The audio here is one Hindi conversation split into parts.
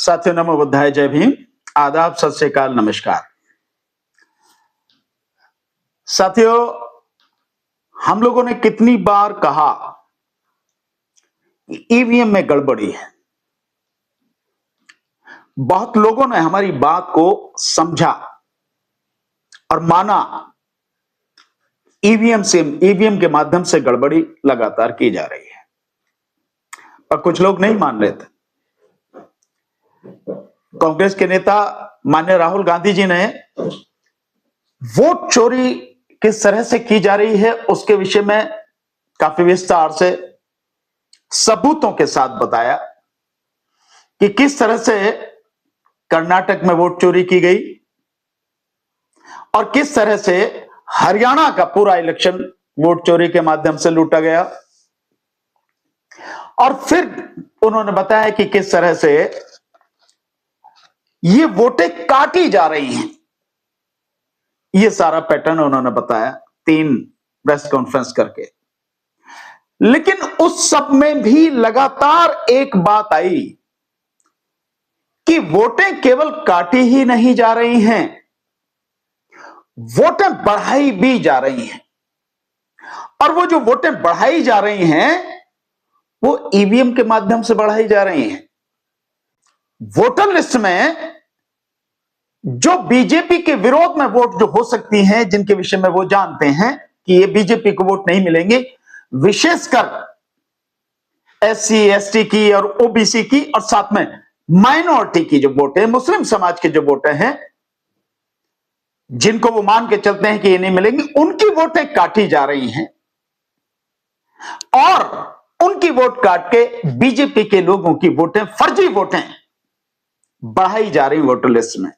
साथियों, नमो बुद्धाय, जय भीम, आदाब, सत श्री अकाल, नमस्कार। साथियों, हम लोगों ने कितनी बार कहा कि ईवीएम में गड़बड़ी है। बहुत लोगों ने हमारी बात को समझा और माना। ईवीएम के माध्यम से गड़बड़ी लगातार की जा रही है, पर कुछ लोग नहीं मान रहे थे। कांग्रेस के नेता माननीय राहुल गांधी जी ने वोट चोरी किस तरह से की जा रही है उसके विषय में काफी विस्तार से सबूतों के साथ बताया कि किस तरह से कर्नाटक में वोट चोरी की गई और किस तरह से हरियाणा का पूरा इलेक्शन वोट चोरी के माध्यम से लूटा गया। और फिर उन्होंने बताया कि किस तरह से ये वोटें काटी जा रही हैं। ये सारा पैटर्न उन्होंने बताया 3 प्रेस कॉन्फ्रेंस करके। लेकिन उस सब में भी लगातार एक बात आई कि वोटें केवल काटी ही नहीं जा रही हैं, वोटें बढ़ाई भी जा रही हैं। और वो जो वोटें बढ़ाई जा रही हैं वो ईवीएम के माध्यम से बढ़ाई जा रही हैं। वोटर लिस्ट में जो बीजेपी के विरोध में वोट जो हो सकती हैं, जिनके विषय में वो जानते हैं कि ये बीजेपी को वोट नहीं मिलेंगे, विशेषकर एससी एसटी की और ओबीसी की और साथ में माइनॉरिटी की जो वोटें, मुस्लिम समाज के जो वोटें हैं, जिनको वो मान के चलते हैं कि ये नहीं मिलेंगी, उनकी वोटें काटी जा रही हैं और उनकी वोट काट के बीजेपी के लोगों की वोटें, फर्जी वोटें बढ़ाई जा रही वोटर लिस्ट में।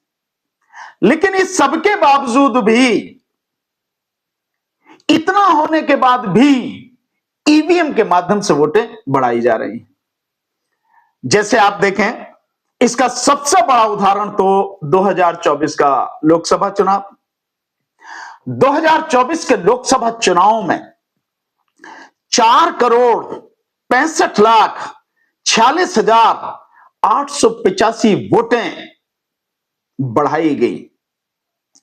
लेकिन इस सबके बावजूद भी, इतना होने के बाद भी ईवीएम के माध्यम से वोटें बढ़ाई जा रही हैं। जैसे आप देखें, इसका सबसे बड़ा उदाहरण तो 2024 का लोकसभा चुनाव। 2024 के लोकसभा चुनाव में 4,46,46,885 वोटें बढ़ाई गई।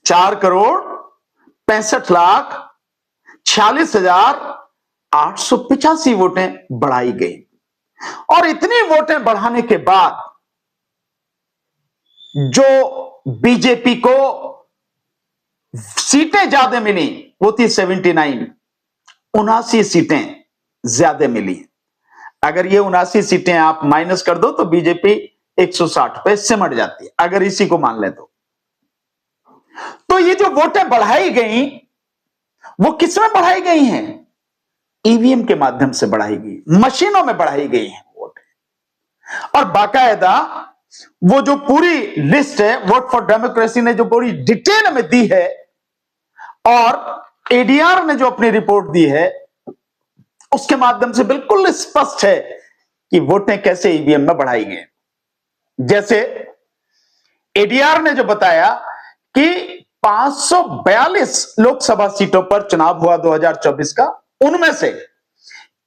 4,65,46,885 वोटें बढ़ाई गई। और इतनी वोटें बढ़ाने के बाद जो बीजेपी को सीटें ज्यादा मिली वो थी 79, 79 सीटें ज्यादा मिली। अगर ये 79 सीटें आप माइनस कर दो तो बीजेपी 160 पे सिमट जाती है, अगर इसी को मान ले तो ये जो वोटें बढ़ाई गई वो किसमें बढ़ाई गई हैं? ईवीएम के माध्यम से बढ़ाई गई, मशीनों में बढ़ाई गई हैं वोटें। और बाकायदा वो जो पूरी लिस्ट है, वोट फॉर डेमोक्रेसी ने जो पूरी डिटेल में दी है और एडीआर ने जो अपनी रिपोर्ट दी है, उसके माध्यम से बिल्कुल स्पष्ट है कि वोटें कैसे ईवीएम में बढ़ाई गई। जैसे एडीआर ने जो बताया कि 542 लोकसभा सीटों पर चुनाव हुआ 2024 का, उनमें से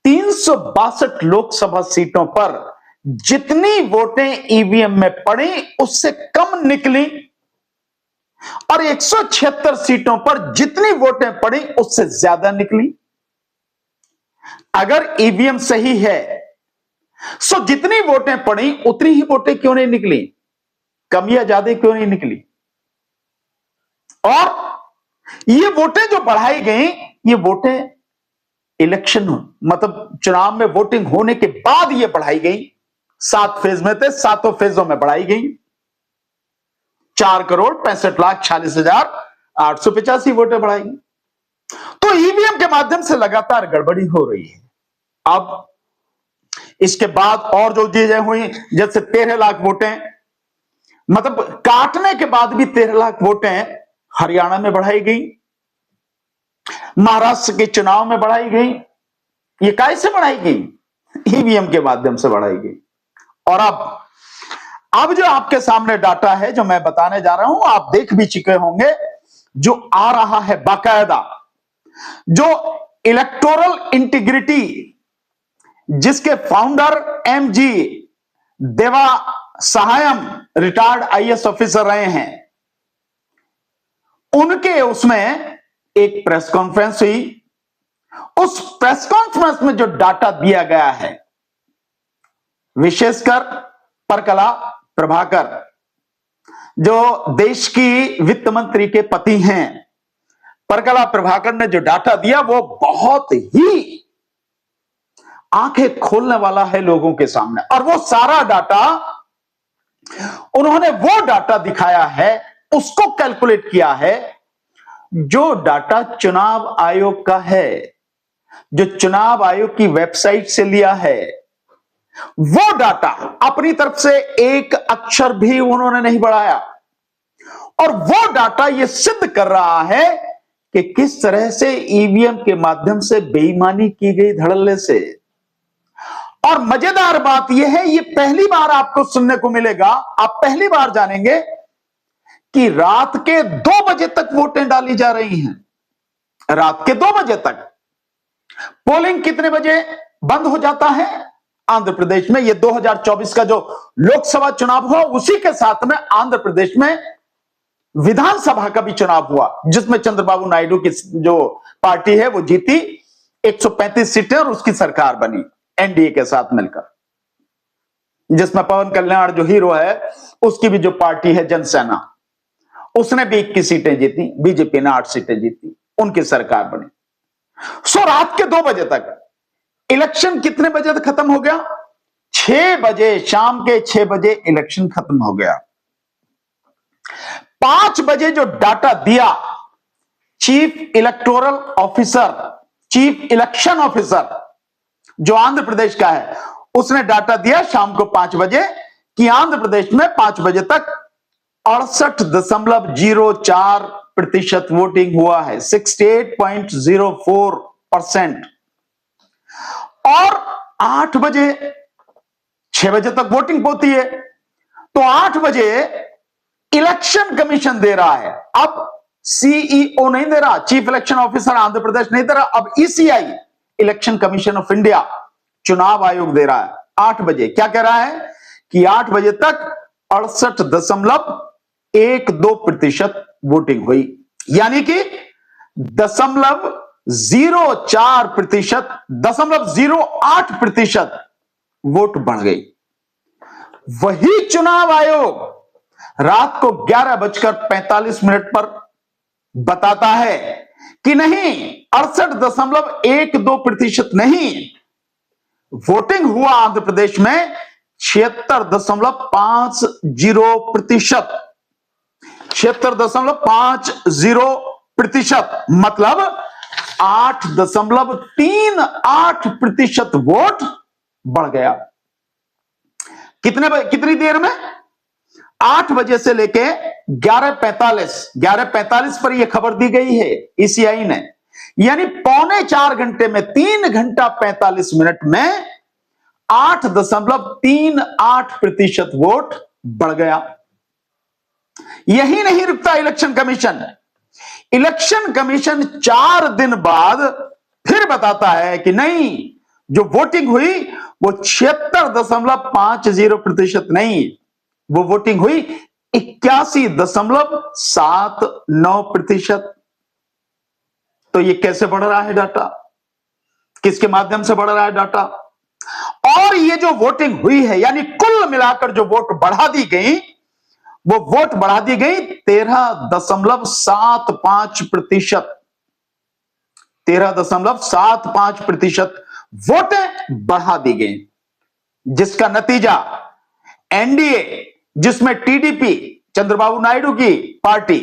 362 लोकसभा सीटों पर जितनी वोटें ईवीएम में पड़ी उससे कम निकली और 176 सीटों पर जितनी वोटें पड़ी उससे ज्यादा निकली। अगर ईवीएम सही है सो जितनी वोटें पड़ी उतनी ही वोटें क्यों नहीं निकली, कम या ज्यादा क्यों नहीं निकली? और ये वोटें जो बढ़ाई गई, ये वोटें इलेक्शन मतलब चुनाव में वोटिंग होने के बाद ये बढ़ाई गई। 7 फेज में थे, 7 फेजों में बढ़ाई गई। 4,65,46,885 वोटें बढ़ाई गई। तो ईवीएम के माध्यम से लगातार गड़बड़ी हो रही है। अब इसके बाद और जो चीजें हुई, जैसे 13 लाख वोटें, मतलब काटने के बाद भी 13 लाख वोटें हरियाणा में बढ़ाई गई, महाराष्ट्र के चुनाव में बढ़ाई गई। ये कैसे बढ़ाई गई? ईवीएम के माध्यम से बढ़ाई गई। और अब जो आपके सामने डाटा है जो मैं बताने जा रहा हूं, आप देख भी चुके होंगे, जो आ रहा है बाकायदा, जो इलेक्टोरल इंटीग्रिटी जिसके founder MG Sahayam retired IAS officer रहे हैं, उनके उसमें एक प्रेस कॉन्फ्रेंस हुई। उस प्रेस कॉन्फ्रेंस में जो डाटा दिया गया है, विशेषकर परकला प्रभाकर जो देश की वित्त मंत्री के पति हैं, परकला प्रभाकर ने जो डाटा दिया वो बहुत ही आंखें खोलने वाला है लोगों के सामने। और वो सारा डाटा उन्होंने वो डाटा दिखाया है, उसको कैलकुलेट किया है जो डाटा चुनाव आयोग का है, जो चुनाव आयोग की वेबसाइट से लिया है। वो डाटा अपनी तरफ से एक अक्षर भी उन्होंने नहीं बढ़ाया, और वो डाटा ये सिद्ध कर रहा है कि किस तरह से ईवीएम के माध्यम से बेईमानी की गई धड़ल्ले से। और मजेदार बात यह है, ये पहली बार आपको सुनने को मिलेगा, आप पहली बार जानेंगे कि रात के 2 बजे तक वोटें डाली जा रही हैं। रात के 2 बजे तक। पोलिंग कितने बजे बंद हो जाता है आंध्र प्रदेश में? ये 2024 का जो लोकसभा चुनाव हुआ उसी के साथ में आंध्र प्रदेश में विधानसभा का भी चुनाव हुआ, जिसमें चंद्रबाबू नायडू की जो पार्टी है वो जीती 135 सीटें और उसकी सरकार बनी एनडीए के साथ मिलकर, जिसमें पवन कल्याण जो हीरो है उसकी भी जो पार्टी है जनसेना, उसने भी 21 सीटें जीती, बीजेपी ने 8 सीटें जीती, उनकी सरकार बनी। सो रात के 2 बजे तक। इलेक्शन कितने बजे तक खत्म हो गया? 6 बजे, शाम के 6 बजे इलेक्शन खत्म हो गया। 5 बजे जो डाटा दिया chief electoral officer, chief election officer जो आंध्र प्रदेश का है, उसने डाटा दिया शाम को 5 बजे कि आंध्र प्रदेश में 5 बजे तक 68.04% वोटिंग हुआ है, 68.04%। और 8 बजे, 6 बजे तक वोटिंग होती है, तो 8 बजे इलेक्शन कमीशन दे रहा है। अब सीईओ नहीं दे रहा, chief election officer Andhra Pradesh नहीं दे रहा, अब ECI, election commission of India, चुनाव आयोग दे रहा है 8 बजे। क्या कह रहा है कि 8 बजे तक 68.12% वोटिंग हुई, यानी कि 0.04%, 0.08% वोट बढ़ गई। वही चुनाव आयोग रात को 11:45 पर बताता है कि नहीं, 68.12% नहीं, वोटिंग हुआ आंध्र प्रदेश में 76.50%, 76.50%, मतलब 8.38% वोट बढ़ गया। कितनी देर में? 8 बजे से लेके 11:45 पर यह खबर दी गई है ईसीआई ने, यानी 3.25 घंटे में, 3 घंटा 45 मिनट में 8.38% वोट बढ़ गया। यही नहीं रुकता इलेक्शन कमीशन। इलेक्शन कमीशन 4 दिन बाद फिर बताता है कि नहीं, जो वोटिंग हुई वो 76.50% नहीं, वो वोटिंग हुई 81.79%। तो ये कैसे बढ़ रहा है डाटा? किसके माध्यम से बढ़ रहा है डाटा? और ये जो वोटिंग हुई है, यानी कुल मिलाकर जो वोट बढ़ा दी गई, वो वोट बढ़ा दी गई 13.75%। 13.75% वोटें बढ़ा दी गई, जिसका नतीजा एनडीए, जिसमें टीडीपी, चंद्रबाबू नायडू की पार्टी,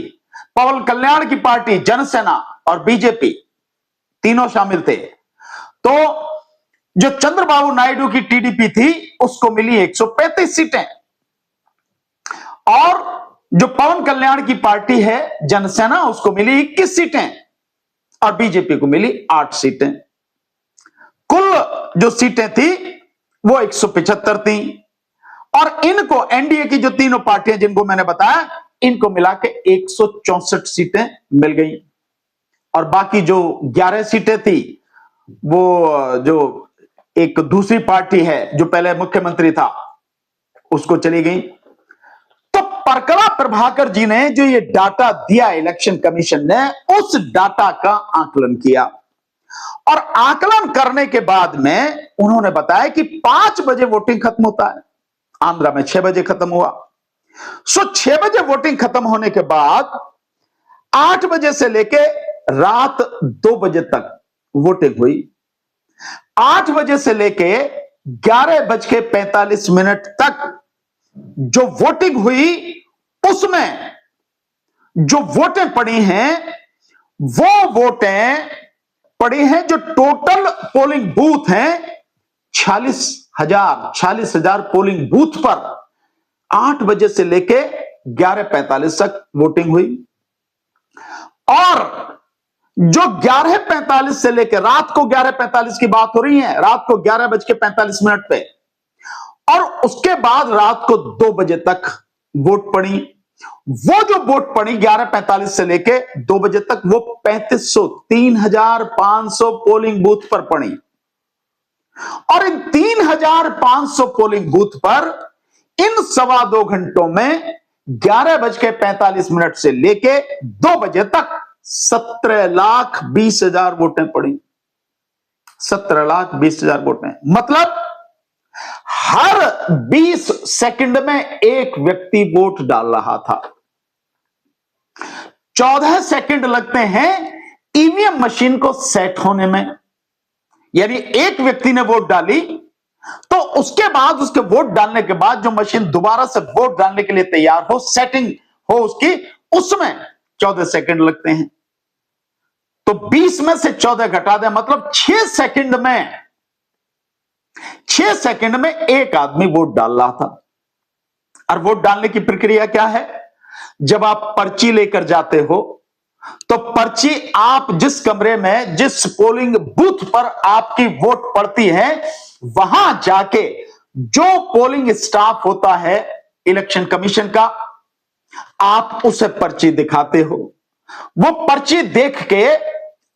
पवन कल्याण की पार्टी जनसेना और बीजेपी तीनों शामिल थे, तो जो चंद्रबाबू नायडू की टीडीपी थी उसको मिली 135 सीटें, और जो पवन कल्याण की पार्टी है जनसेना, उसको मिली 21 सीटें, और बीजेपी को मिली 8 सीटें। कुल जो सीटें थी वो 175 थी, और इनको, एनडीए की जो तीनों पार्टियां जिनको मैंने बताया, इनको मिला के 164 सीटें मिल गई। और बाकी जो 11 सीटें थी, वो जो एक दूसरी पार्टी है जो पहले मुख्यमंत्री था, उसको चली गई। तो परकड़ा प्रभाकर जी ने जो ये डाटा दिया इलेक्शन कमीशन ने, उस डाटा का आकलन किया और आकलन करने के बाद में उन्होंने बताया कि 5 बजे वोटिंग खत्म होता है, आंध्रा में 6 बजे खत्म हुआ। 6 बजे वोटिंग खत्म होने के बाद 8 बजे से लेके रात 2 बजे तक वोटिंग हुई। 8 बजे से लेके 11:45 तक जो वोटिंग हुई, उसमें जो वोटें पड़ी हैं, वो वोटें पड़ी हैं जो टोटल पोलिंग बूथ हैं 46,000 पोलिंग बूथ पर 8 बजे से लेके 11:45 तक वोटिंग हुई। और जो 11:45 से लेकर रात को 11:45 की बात हो रही है, रात को 11:45 पे, और उसके बाद रात को 2 बजे तक वोट पड़ी। वो जो वोट पड़ी 11:45 से लेके 2 बजे तक, वो 3,500 पोलिंग बूथ पर पड़ी। और इन 3,500 पोलिंग बूथ पर इन 2.25 घंटों में 11:45 से लेके 2 बजे तक 17,20,000 वोटें पड़ी। 17,20,000 वोटें, मतलब हर 20 सेकंड में एक व्यक्ति वोट डाल रहा था। 14 सेकंड लगते हैं ईवीएम मशीन को सेट होने में। यानी एक व्यक्ति ने वोट डाली तो उसके बाद, उसके वोट डालने के बाद जो मशीन दोबारा से वोट डालने के लिए तैयार हो, सेटिंग हो उसकी, उसमें 14 सेकंड लगते हैं। तो 20 में से 14 घटा दें, मतलब 6 सेकंड में एक आदमी वोट डाल रहा था। और वोट डालने की प्रक्रिया क्या है? जब आप पर्ची लेकर जाते हो तो पर्ची आप जिस कमरे में, जिस पोलिंग बूथ पर आपकी वोट पड़ती है, वहां जाके जो पोलिंग स्टाफ होता है इलेक्शन कमीशन का, आप उसे पर्ची दिखाते हो। वो पर्ची देख के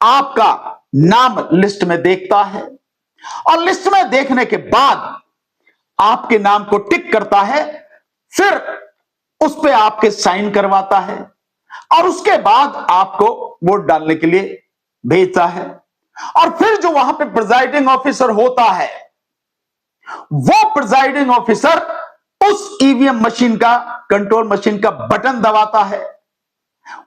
आपका नाम लिस्ट में देखता है और लिस्ट में देखने के बाद आपके नाम को टिक करता है, फिर उस पे आपके साइन करवाता है और उसके बाद आपको वोट डालने के लिए भेजता है। और फिर जो वहां पे प्रिजाइडिंग ऑफिसर होता है, वो प्रिजाइडिंग ऑफिसर उस ईवीएम मशीन का, कंट्रोल मशीन का बटन दबाता है।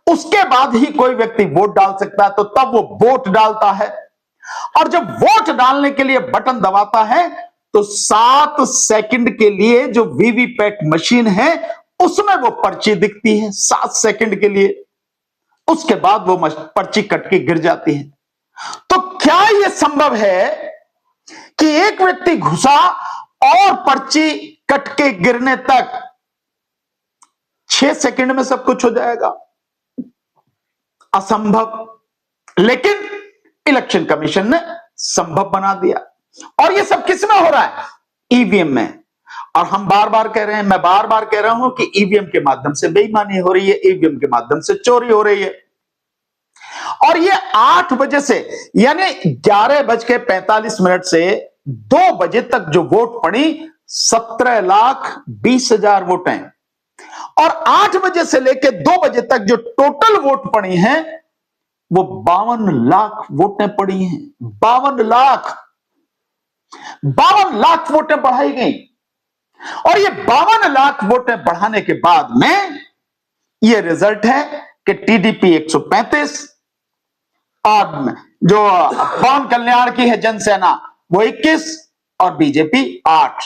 उसके बाद ही कोई व्यक्ति वोट डाल सकता है, तो तब वो वोट डालता है। और जब वोट डालने के लिए बटन दबाता है तो 7 सेकंड के लिए जो वीवीपैट मशीन है उसमें वो पर्ची दिखती है 7 सेकंड के लिए। उसके बाद वो पर्ची कट के गिर जाती है। तो क्या यह संभव है कि एक व्यक्ति घुसा और पर्ची कट के गिरने तक 6 सेकंड में सब कुछ हो जाएगा? असंभव। लेकिन इलेक्शन कमीशन ने संभव बना दिया। और यह सब किस में हो रहा है? ईवीएम में। और हम बार बार कह रहे हैं, मैं बार बार कह रहा हूं कि ईवीएम के माध्यम से बेईमानी हो रही है, ईवीएम के माध्यम से चोरी हो रही है। और ये 8 बजे से, यानी 11:45 से 2 बजे तक जो वोट पड़ी, 17,20,000 वोटें। और 8 बजे से लेकर 2 बजे तक जो टोटल वोट पड़ी हैं, वो 52 लाख वोटें पड़ी हैं। 52 लाख वोटें बढ़ाई गई। और ये 52 लाख वोटें बढ़ाने के बाद में ये रिजल्ट है कि टीडीपी 135 और जो पवन कल्याण की है जनसेना वो 21 और बीजेपी 8।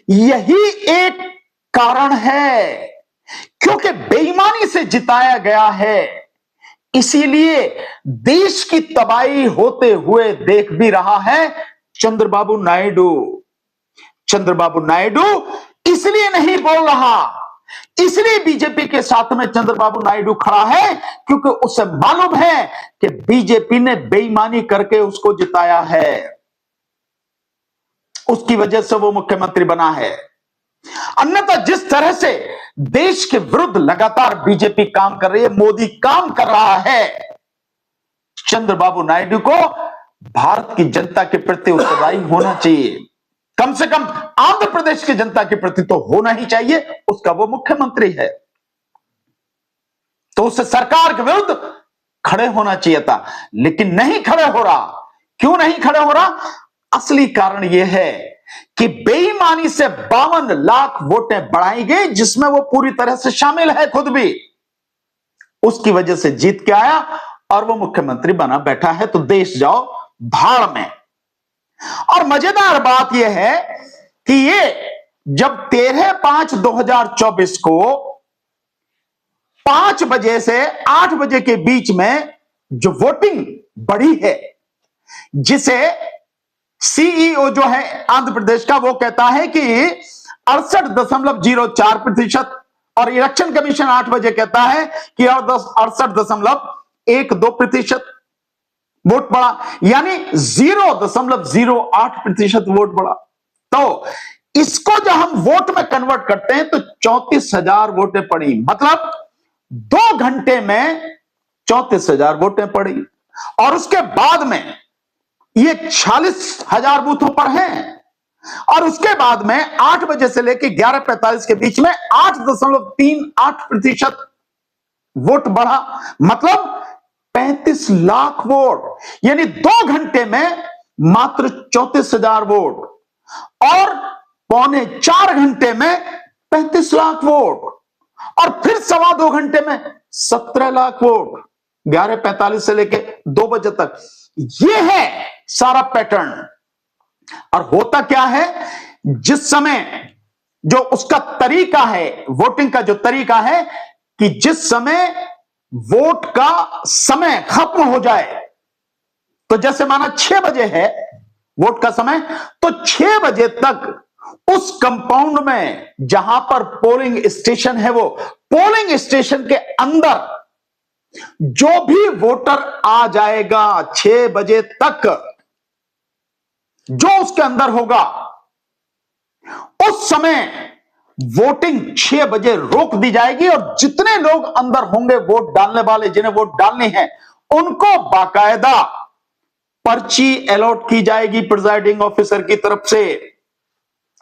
यही एक कारण है, क्योंकि बेईमानी से जिताया गया है। इसीलिए देश की तबाही होते हुए देख भी रहा है चंद्रबाबु नायडू। चंद्रबाबु नायडू इसलिए नहीं बोल रहा, इसलिए बीजेपी के साथ में चंद्रबाबु नायडू खड़ा है, क्योंकि उसे मालूम है कि बीजेपी ने बेईमानी करके उसको जिताया है। उसकी वजह से वो मुख्यमंत्री बना है। अन्यथा जिस तरह से देश के विरुद्ध लगातार बीजेपी काम कर रही है, मोदी काम कर रहा है, चंद्रबाबु नायडू को भारत की जनता के प्रति उत्तरदायी होना चाहिए। कम से कम आंध्र प्रदेश की जनता के प्रति तो होना ही चाहिए, उसका वो मुख्यमंत्री है, तो उसे सरकार के विरुद्ध खड़े होना चाहिए था, लेकिन नहीं खड़े हो रहा। क्यों नहीं खड़े हो रहा? असली कारण यह है कि बेईमानी से 52 लाख वोटें बढ़ाई गई, जिसमें वो पूरी तरह से शामिल है खुद भी। उसकी वजह से जीत के आया और वो मुख्यमंत्री बना बैठा है, तो देश जाओ भाड़ में। और मजेदार बात यह है कि ये जब 13/5/2024 को 5 बजे से 8 बजे के बीच में जो वोटिंग बढ़ी है, जिसे सीईओ जो है आंध्र प्रदेश का, वो कहता है कि 68.04%, और इलेक्शन कमीशन 8 बजे कहता है कि 68.12% वोट बढ़ा, यानी 0.08% वोट बढ़ा। तो इसको जब हम वोट में कन्वर्ट करते हैं तो 34,000 वोटें पड़ी, मतलब 2 घंटे में 34,000 वोटें पड़ी। और उसके बाद में ये 46,000 बूथों पर हैं, और उसके बाद में 8 बजे से लेकर 11:45 के बीच में 8.38% वोट बढ़ा, मतलब 35 लाख वोट, यानी 2 घंटे में मात्र 34,000 वोट, और 3.25 घंटे में 35 लाख वोट, और फिर 2.25 घंटे में 17 लाख वोट, 11:45 से लेके 2 बजे तक। यह है सारा पैटर्न। और होता क्या है, जिस समय जो उसका तरीका है, वोटिंग का जो तरीका है, कि जिस समय वोट का समय खत्म हो जाए, तो जैसे माना 6 बजे है वोट का समय, तो 6 बजे तक उस कंपाउंड में जहां पर पोलिंग स्टेशन है, वो पोलिंग स्टेशन के अंदर जो भी वोटर आ जाएगा 6 बजे तक, जो उसके अंदर होगा, उस समय वोटिंग 6 बजे रोक दी जाएगी, और जितने लोग अंदर होंगे वोट डालने वाले, जिन्हें वोट डालने हैं, उनको बाकायदा पर्ची अलॉट की जाएगी प्रिजाइडिंग ऑफिसर की तरफ से।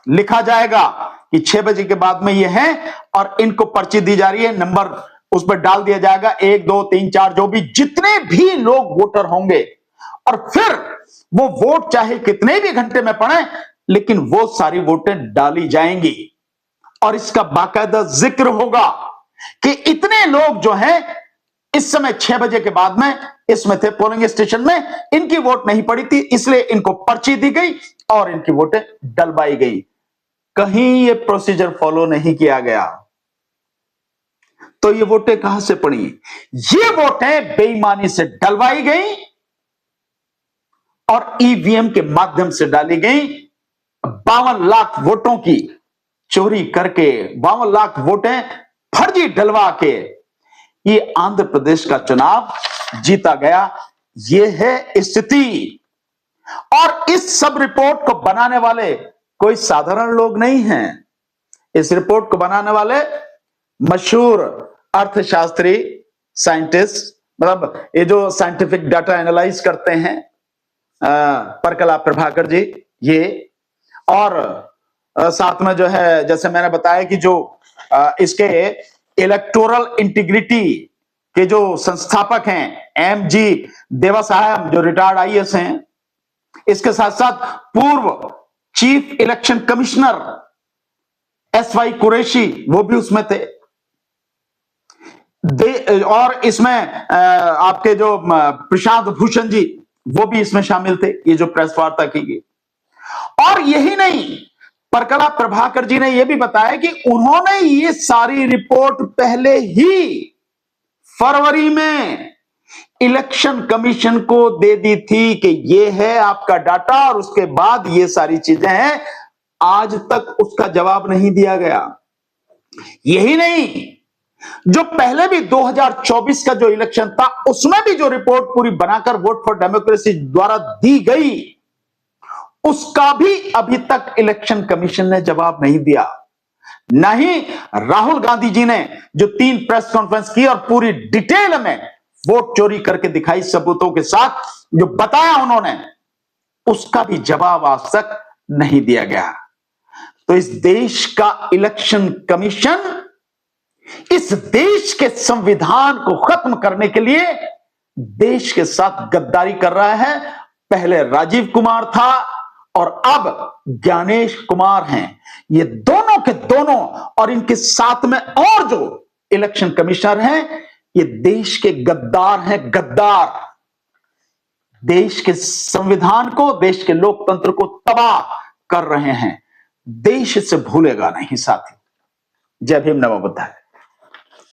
लिखा जाएगा कि 6 बजे के बाद में ये हैं, और इनको पर्ची दी जा रही है, नंबर उस पर डाल दिया जाएगा, 1 2 3 4, जो भी जितने भी लोग वोटर होंगे, और फिर वो वोट चाहे कितने भी घंटे में पड़े, लेकिन वो सारी वोटें डाली जाएंगी। और इसका बाकायदा जिक्र होगा कि इतने लोग जो हैं इस समय 6 बजे के बाद में इसमें थे पोलिंग स्टेशन में, इनकी वोट नहीं पड़ी थी, इसलिए इनको पर्ची दी गई और इनकी वोटें डलवाई गई। कहीं ये प्रोसीजर फॉलो नहीं किया गया, तो ये वोटें कहां से पड़ी? ये वोटें बेईमानी से डलवाई गई और ईवीएम के माध्यम से डाली गई। 52 लाख वोटों की चोरी करके, 52 लाख वोटें फर्जी डलवा के ये आंध्र प्रदेश का चुनाव जीता गया। ये है स्थिति। और इस सब रिपोर्ट को बनाने वाले कोई साधारण लोग नहीं हैं। इस रिपोर्ट को बनाने वाले मशहूर अर्थशास्त्री, साइंटिस्ट, मतलब ये जो साइंटिफिक डाटा एनालाइज करते हैं, परकला प्रभाकर जी, ये, और साथ में जो है, जैसे मैंने बताया कि जो इसके इलेक्टोरल इंटीग्रिटी के जो संस्थापक हैं, एमजी देवासायम, जो रिटायर्ड आईएएस हैं, इसके साथ साथ पूर्व chief election commissioner SY Qureshi, वो भी उसमें थे। और इसमें आपके जो प्रशांत भूषण जी, वो भी इसमें शामिल थे, ये जो प्रेस वार्ता की गई। और यही नहीं, परकला प्रभाकर जी ने यह भी बताया कि उन्होंने ये सारी रिपोर्ट पहले ही फरवरी में इलेक्शन कमीशन को दे दी थी कि ये है आपका डाटा, और उसके बाद ये सारी चीजें हैं। आज तक उसका जवाब नहीं दिया गया। यही नहीं, जो पहले भी 2024 का जो इलेक्शन था, उसमें भी जो रिपोर्ट पूरी बनाकर वोट फॉर डेमोक्रेसी द्वारा दी गई, उसका भी अभी तक इलेक्शन कमीशन ने जवाब नहीं दिया। नहीं, राहुल गांधी जी ने जो 3 प्रेस कॉन्फ्रेंस की और पूरी डिटेल में वोट चोरी करके दिखाई सबूतों के साथ, जो बताया उन्होंने, उसका भी जवाब आज तक नहीं दिया गया। तो इस देश का इलेक्शन कमीशन इस देश के संविधान को खत्म करने के लिए देश के साथ गद्दारी कर रहा है। पहले राजीव कुमार था और अब ज्ञानेश कुमार हैं। ये दोनों के दोनों और इनके साथ में और जो इलेक्शन कमिश्नर हैं, ये देश के गद्दार हैं, गद्दार। देश के संविधान को, देश के लोकतंत्र को तबाह कर रहे हैं। देश इसे भूलेगा नहीं साथी। जय भीम, नमो बुद्धाय।